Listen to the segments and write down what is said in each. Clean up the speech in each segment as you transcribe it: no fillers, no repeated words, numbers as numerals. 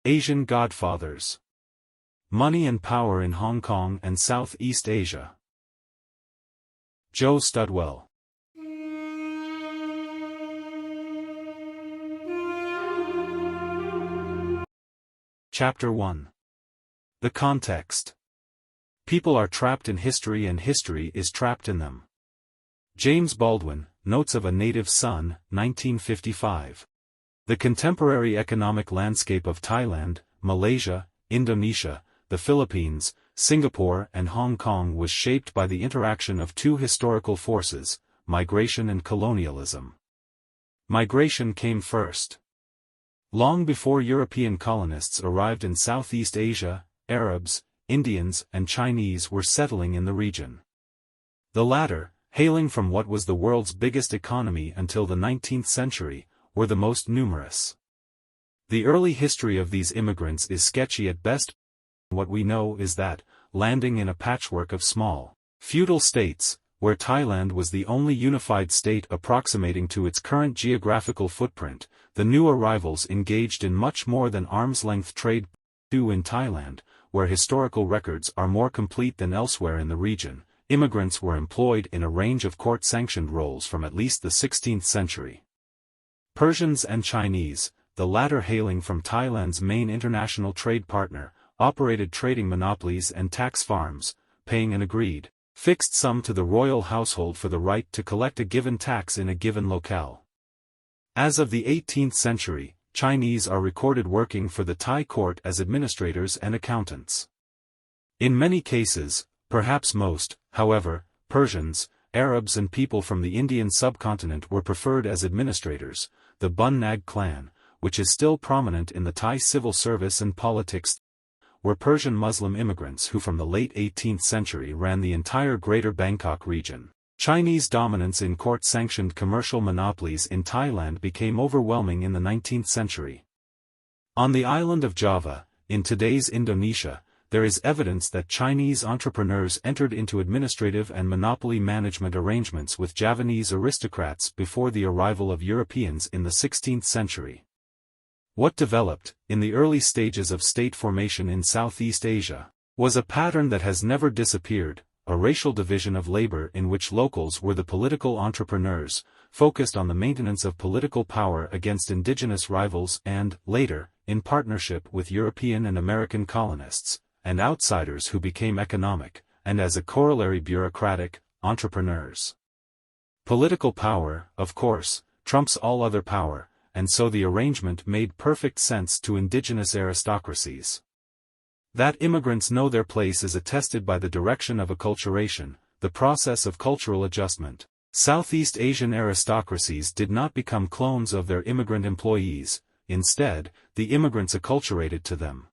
Asian Godfathers. Money and Power in Hong Kong and Southeast Asia. Joe Studwell. Chapter 1. The Context. People are trapped in history and history is trapped in them. James Baldwin, Notes of a Native Son, 1955. The contemporary economic landscape of Thailand, Malaysia, Indonesia, the Philippines, Singapore and Hong Kong was shaped by the interaction of two historical forces, migration and colonialism. Migration came first. Long before European colonists arrived in Southeast Asia, Arabs, Indians and Chinese were settling in the region. The latter, hailing from what was the world's biggest economy until the 19th century, were the most numerous. The early history of these immigrants is sketchy at best. What we know is that, landing in a patchwork of small, feudal states, where Thailand was the only unified state approximating to its current geographical footprint, the new arrivals engaged in much more than arm's-length trade. In Thailand, where historical records are more complete than elsewhere in the region, immigrants were employed in a range of court-sanctioned roles from at least the 16th century. Persians and Chinese, the latter hailing from Thailand's main international trade partner, operated trading monopolies and tax farms, paying an agreed, fixed sum to the royal household for the right to collect a given tax in a given locale. As of the 18th century, Chinese are recorded working for the Thai court as administrators and accountants. In many cases, perhaps most, however, Persians, Arabs and people from the Indian subcontinent were preferred as administrators. The Bun Nag clan, which is still prominent in the Thai civil service and politics, were Persian Muslim immigrants who from the late 18th century ran the entire Greater Bangkok region. Chinese dominance in court-sanctioned commercial monopolies in Thailand became overwhelming in the 19th century. On the island of Java, in today's Indonesia, there is evidence that Chinese entrepreneurs entered into administrative and monopoly management arrangements with Javanese aristocrats before the arrival of Europeans in the 16th century. What developed, in the early stages of state formation in Southeast Asia, was a pattern that has never disappeared, a racial division of labor in which locals were the political entrepreneurs, focused on the maintenance of political power against indigenous rivals and, later, in partnership with European and American colonists, and outsiders who became economic, and as a corollary bureaucratic, entrepreneurs. Political power, of course, trumps all other power, and so the arrangement made perfect sense to indigenous aristocracies. That immigrants know their place is attested by the direction of acculturation, the process of cultural adjustment. Southeast Asian aristocracies did not become clones of their immigrant employees, instead, the immigrants acculturated to them.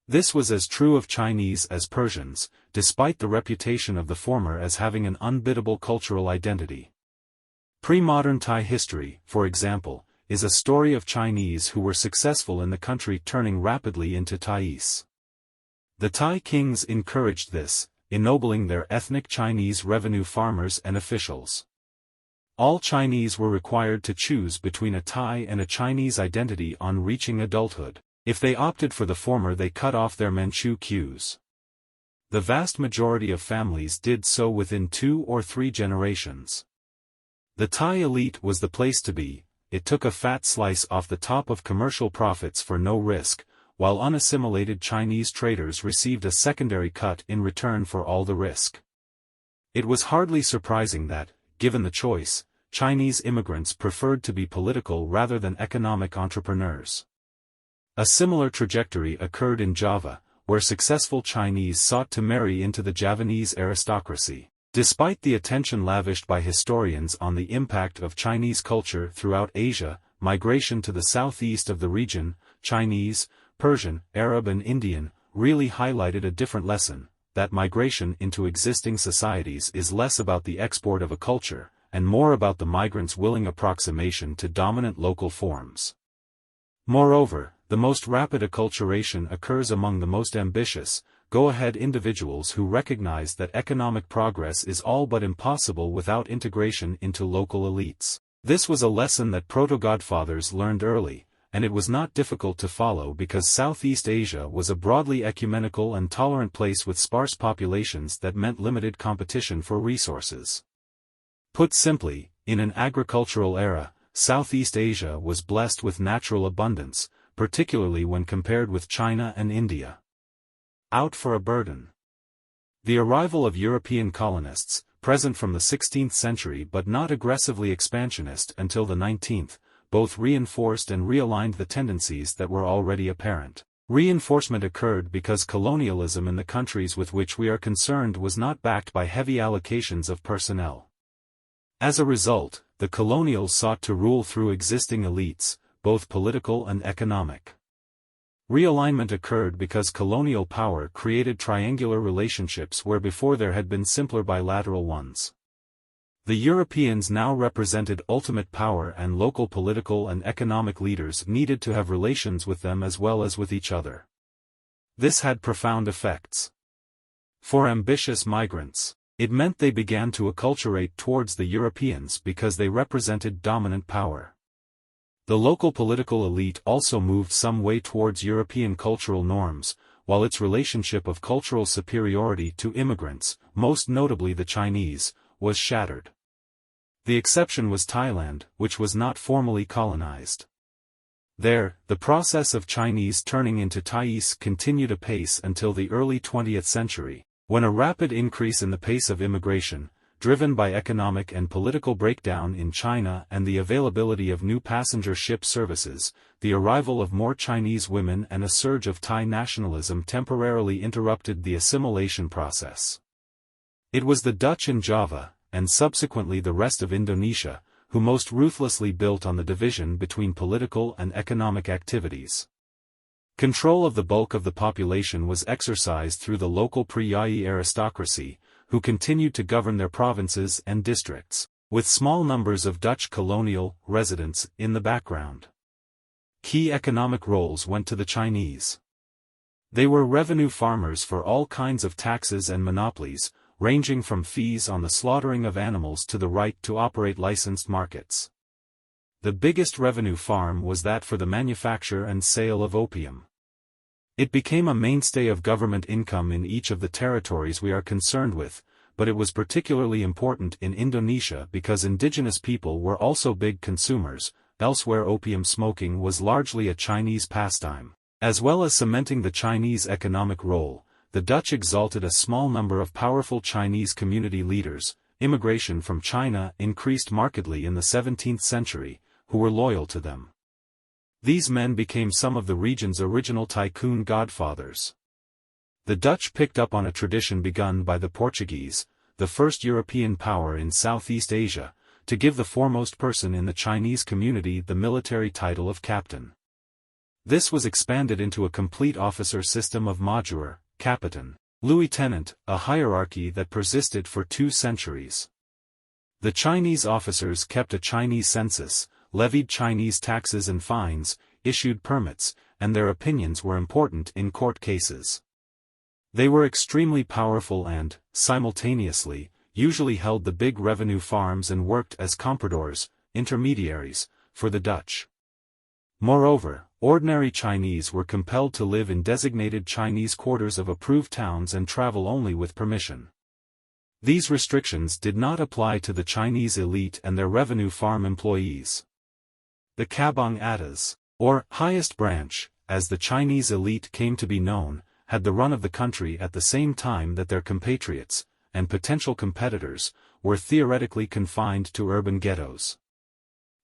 This was as true of Chinese as Persians, despite the reputation of the former as having an unbiddable cultural identity. Pre-modern Thai history, for example, is a story of Chinese who were successful in the country turning rapidly into Thais. The Thai kings encouraged this, ennobling their ethnic Chinese revenue farmers and officials. All Chinese were required to choose between a Thai and a Chinese identity on reaching adulthood. If they opted for the former, they cut off their Manchu cues. The vast majority of families did so within 2 or 3 generations. The Thai elite was the place to be. It took a fat slice off the top of commercial profits for no risk, while unassimilated Chinese traders received a secondary cut in return for all the risk. It was hardly surprising that, given the choice, Chinese immigrants preferred to be political rather than economic entrepreneurs. A similar trajectory occurred in Java, where successful Chinese sought to marry into the Javanese aristocracy. Despite the attention lavished by historians on the impact of Chinese culture throughout Asia, migration to the southeast of the region, Chinese, Persian, Arab and Indian, really highlighted a different lesson, that migration into existing societies is less about the export of a culture, and more about the migrants' willing approximation to dominant local forms. Moreover, the most rapid acculturation occurs among the most ambitious, go-ahead individuals who recognize that economic progress is all but impossible without integration into local elites. This was a lesson that proto-godfathers learned early, and it was not difficult to follow because Southeast Asia was a broadly ecumenical and tolerant place with sparse populations that meant limited competition for resources. Put simply, in an agricultural era, Southeast Asia was blessed with natural abundance, particularly when compared with China and India. Out for a burden. The arrival of European colonists, present from the 16th century but not aggressively expansionist until the 19th, both reinforced and realigned the tendencies that were already apparent. Reinforcement occurred because colonialism in the countries with which we are concerned was not backed by heavy allocations of personnel. As a result, the colonials sought to rule through existing elites, both political and economic. Realignment occurred because colonial power created triangular relationships where before there had been simpler bilateral ones. The Europeans now represented ultimate power, and local political and economic leaders needed to have relations with them as well as with each other. This had profound effects. For ambitious migrants, it meant they began to acculturate towards the Europeans because they represented dominant power. The local political elite also moved some way towards European cultural norms, while its relationship of cultural superiority to immigrants, most notably the Chinese, was shattered. The exception was Thailand, which was not formally colonized. There, the process of Chinese turning into Thais continued apace until the early 20th century, when a rapid increase in the pace of immigration, driven by economic and political breakdown in China and the availability of new passenger ship services, the arrival of more Chinese women and a surge of Thai nationalism temporarily interrupted the assimilation process. It was the Dutch in Java, and subsequently the rest of Indonesia, who most ruthlessly built on the division between political and economic activities. Control of the bulk of the population was exercised through the local Priyayi aristocracy, who continued to govern their provinces and districts, with small numbers of Dutch colonial residents in the background. Key economic roles went to the Chinese. They were revenue farmers for all kinds of taxes and monopolies, ranging from fees on the slaughtering of animals to the right to operate licensed markets. The biggest revenue farm was that for the manufacture and sale of opium. It became a mainstay of government income in each of the territories we are concerned with, but it was particularly important in Indonesia because indigenous people were also big consumers. Elsewhere opium smoking was largely a Chinese pastime. As well as cementing the Chinese economic role, the Dutch exalted a small number of powerful Chinese community leaders. Immigration from China increased markedly in the 17th century, who were loyal to them. These men became some of the region's original tycoon godfathers. The Dutch picked up on a tradition begun by the Portuguese, the first European power in Southeast Asia, to give the foremost person in the Chinese community the military title of captain. This was expanded into a complete officer system of major, Capitan, lieutenant, a hierarchy that persisted for 2 centuries. The Chinese officers kept a Chinese census, levied Chinese taxes and fines, issued permits, and their opinions were important in court cases. They were extremely powerful and, simultaneously, usually held the big revenue farms and worked as compradors, intermediaries, for the Dutch. Moreover, ordinary Chinese were compelled to live in designated Chinese quarters of approved towns and travel only with permission. These restrictions did not apply to the Chinese elite and their revenue farm employees. The Kabang Atas, or highest branch, as the Chinese elite came to be known, had the run of the country at the same time that their compatriots, and potential competitors, were theoretically confined to urban ghettos.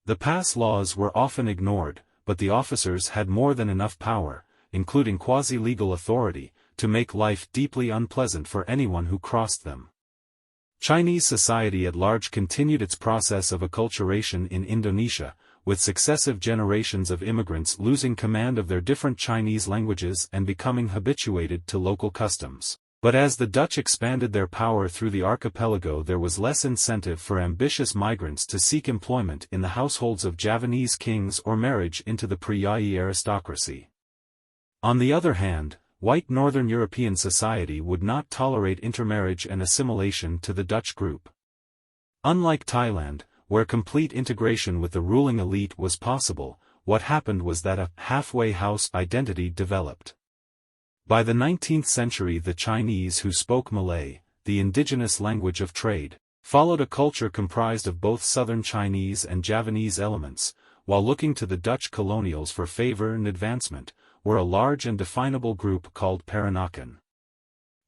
The pass laws were often ignored, but the officers had more than enough power, including quasi-legal authority, to make life deeply unpleasant for anyone who crossed them. Chinese society at large continued its process of acculturation in Indonesia, with successive generations of immigrants losing command of their different Chinese languages and becoming habituated to local customs. But as the Dutch expanded their power through the archipelago, there was less incentive for ambitious migrants to seek employment in the households of Javanese kings or marriage into the Priyayi aristocracy. On the other hand, white Northern European society would not tolerate intermarriage and assimilation to the Dutch group. Unlike Thailand, where complete integration with the ruling elite was possible, what happened was that a halfway house identity developed. By the 19th century, the Chinese who spoke Malay, the indigenous language of trade, followed a culture comprised of both Southern Chinese and Javanese elements, while looking to the Dutch colonials for favor and advancement, were a large and definable group called Peranakan.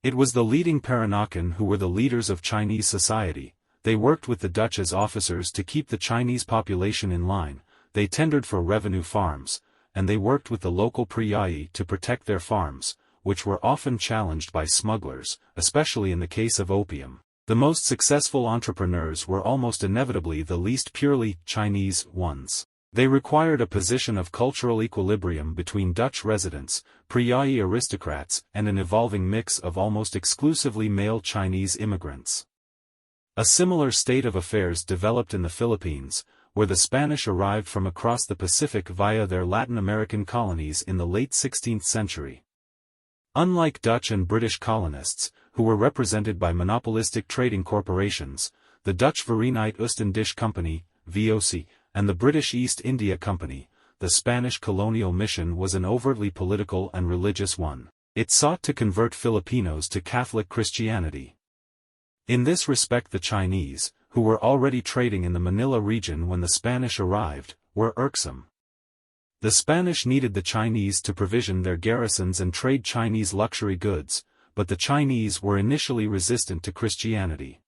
It was the leading Peranakan who were the leaders of Chinese society. They worked with the Dutch as officers to keep the Chinese population in line, they tendered for revenue farms, and they worked with the local priyayi to protect their farms, which were often challenged by smugglers, especially in the case of opium. The most successful entrepreneurs were almost inevitably the least purely Chinese ones. They required a position of cultural equilibrium between Dutch residents, priyayi aristocrats, and an evolving mix of almost exclusively male Chinese immigrants. A similar state of affairs developed in the Philippines, where the Spanish arrived from across the Pacific via their Latin American colonies in the late 16th century. Unlike Dutch and British colonists, who were represented by monopolistic trading corporations, the Dutch Verenigde Oost-Indische Company, VOC, and the British East India Company, the Spanish colonial mission was an overtly political and religious one. It sought to convert Filipinos to Catholic Christianity. In this respect, the Chinese, who were already trading in the Manila region when the Spanish arrived, were irksome. The Spanish needed the Chinese to provision their garrisons and trade Chinese luxury goods, but the Chinese were initially resistant to Christianity.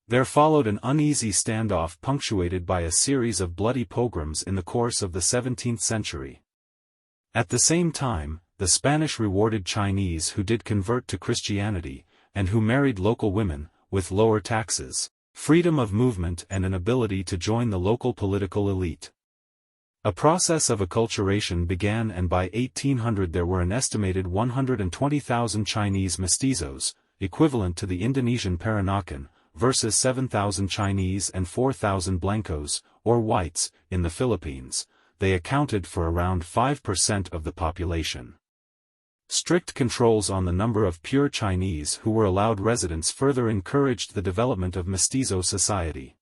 There followed an uneasy standoff punctuated by a series of bloody pogroms in the course of the 17th century. At the same time, the Spanish rewarded Chinese who did convert to Christianity, and who married local women, with lower taxes, freedom of movement and an ability to join the local political elite. A process of acculturation began, and by 1800 there were an estimated 120,000 Chinese mestizos, equivalent to the Indonesian Peranakan, versus 7,000 Chinese and 4,000 blancos, or whites, in the Philippines. They accounted for around 5% of the population. Strict controls on the number of pure Chinese who were allowed residence further encouraged the development of mestizo society.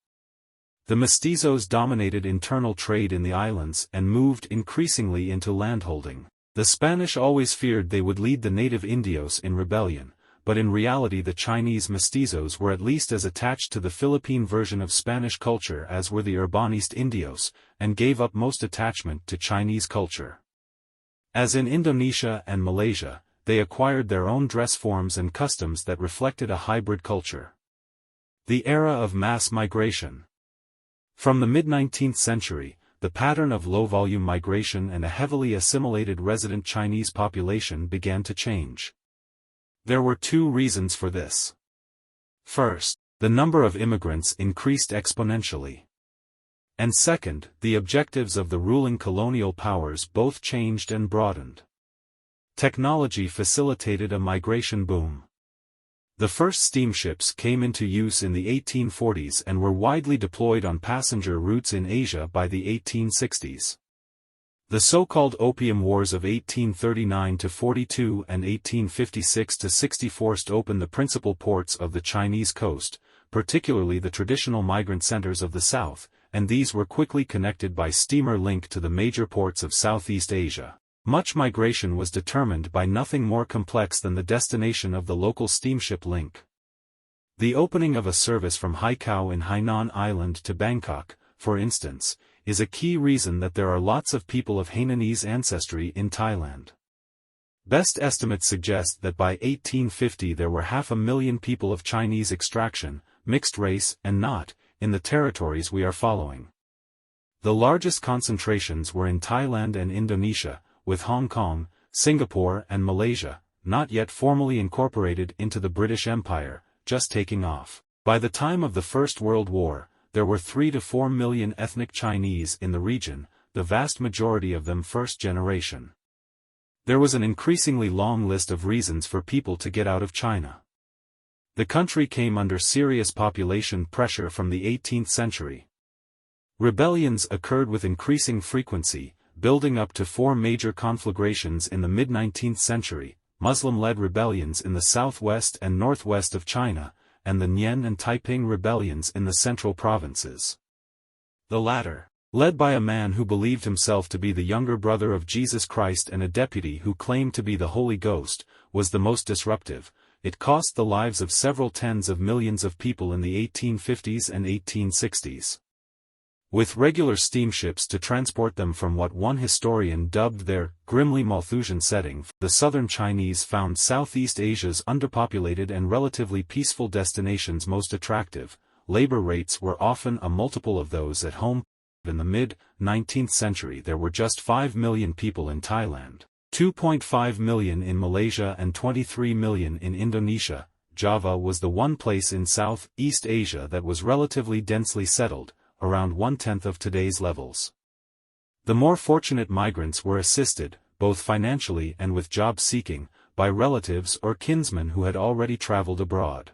The mestizos dominated internal trade in the islands and moved increasingly into landholding. The Spanish always feared they would lead the native Indios in rebellion, but in reality the Chinese mestizos were at least as attached to the Philippine version of Spanish culture as were the Urbanist Indios, and gave up most attachment to Chinese culture. As in Indonesia and Malaysia, they acquired their own dress forms and customs that reflected a hybrid culture. The era of mass migration. From the mid-19th century, the pattern of low-volume migration and a heavily assimilated resident Chinese population began to change. There were two reasons for this. First, the number of immigrants increased exponentially. And second, the objectives of the ruling colonial powers both changed and broadened. Technology facilitated a migration boom. The first steamships came into use in the 1840s and were widely deployed on passenger routes in Asia by the 1860s. The so-called Opium Wars of 1839–42 and 1856–60 forced open the principal ports of the Chinese coast, particularly the traditional migrant centers of the south, and these were quickly connected by steamer link to the major ports of Southeast Asia. Much migration was determined by nothing more complex than the destination of the local steamship link. The opening of a service from Haikou in Hainan Island to Bangkok, for instance, is a key reason that there are lots of people of Hainanese ancestry in Thailand. Best estimates suggest that by 1850 there were 500,000 people of Chinese extraction, mixed race and not, in the territories we are following. The largest concentrations were in Thailand and Indonesia, with Hong Kong, Singapore and Malaysia, not yet formally incorporated into the British Empire, just taking off. By the time of the First World War, there were 3 to 4 million ethnic Chinese in the region, the vast majority of them first generation. There was an increasingly long list of reasons for people to get out of China. The country came under serious population pressure from the 18th century. Rebellions occurred with increasing frequency, building up to 4 major conflagrations in the mid-19th century, Muslim-led rebellions in the southwest and northwest of China, and the Nian and Taiping rebellions in the central provinces. The latter, Led by a man who believed himself to be the younger brother of Jesus Christ and a deputy who claimed to be the Holy Ghost, was the most disruptive. It cost the lives of several tens of millions of people in the 1850s and 1860s. With regular steamships to transport them from what one historian dubbed their grimly Malthusian setting, the southern Chinese found Southeast Asia's underpopulated and relatively peaceful destinations most attractive. Labor rates were often a multiple of those at home. In the mid-19th century there were just 5 million people in Thailand, 2.5 million in Malaysia and 23 million in Indonesia. Java was the one place in Southeast Asia that was relatively densely settled, around 1/10 of today's levels. The more fortunate migrants were assisted, both financially and with job seeking, by relatives or kinsmen who had already traveled abroad.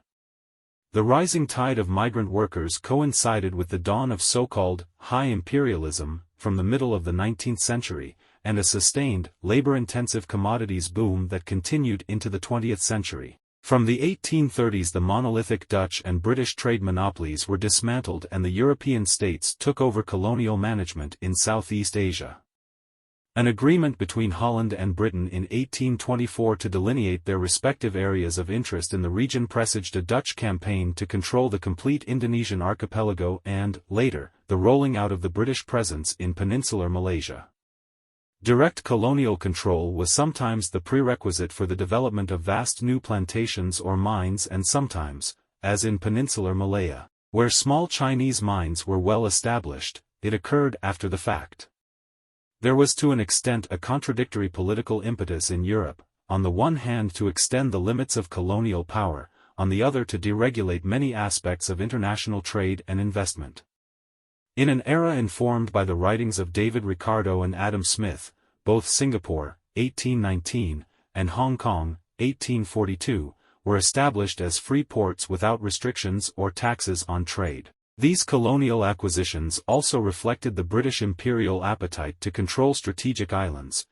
The rising tide of migrant workers coincided with the dawn of so-called high imperialism from the middle of the 19th century, and a sustained, labor-intensive commodities boom that continued into the 20th century. From the 1830s the monolithic Dutch and British trade monopolies were dismantled and the European states took over colonial management in Southeast Asia. An agreement between Holland and Britain in 1824 to delineate their respective areas of interest in the region presaged a Dutch campaign to control the complete Indonesian archipelago and, later, the rolling out of the British presence in peninsular Malaysia. Direct colonial control was sometimes the prerequisite for the development of vast new plantations or mines, and sometimes, as in peninsular Malaya, where small Chinese mines were well established, it occurred after the fact. There was to an extent a contradictory political impetus in Europe, on the one hand to extend the limits of colonial power, on the other to deregulate many aspects of international trade and investment. In an era informed by the writings of David Ricardo and Adam Smith, both Singapore, 1819, and Hong Kong, 1842, were established as free ports without restrictions or taxes on trade. These colonial acquisitions also reflected the British imperial appetite to control strategic islands.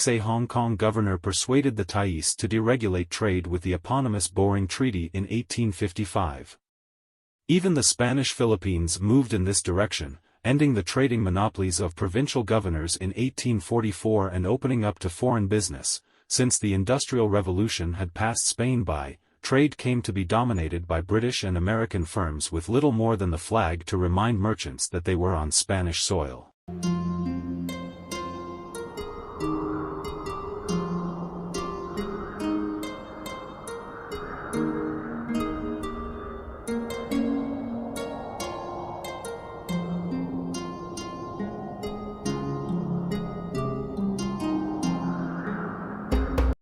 A Hong Kong governor persuaded the Thais to deregulate trade with the eponymous Boring Treaty in 1855. Even the Spanish Philippines moved in this direction, ending the trading monopolies of provincial governors in 1844 and opening up to foreign business. Since the Industrial Revolution had passed Spain by, trade came to be dominated by British and American firms with little more than the flag to remind merchants that they were on Spanish soil.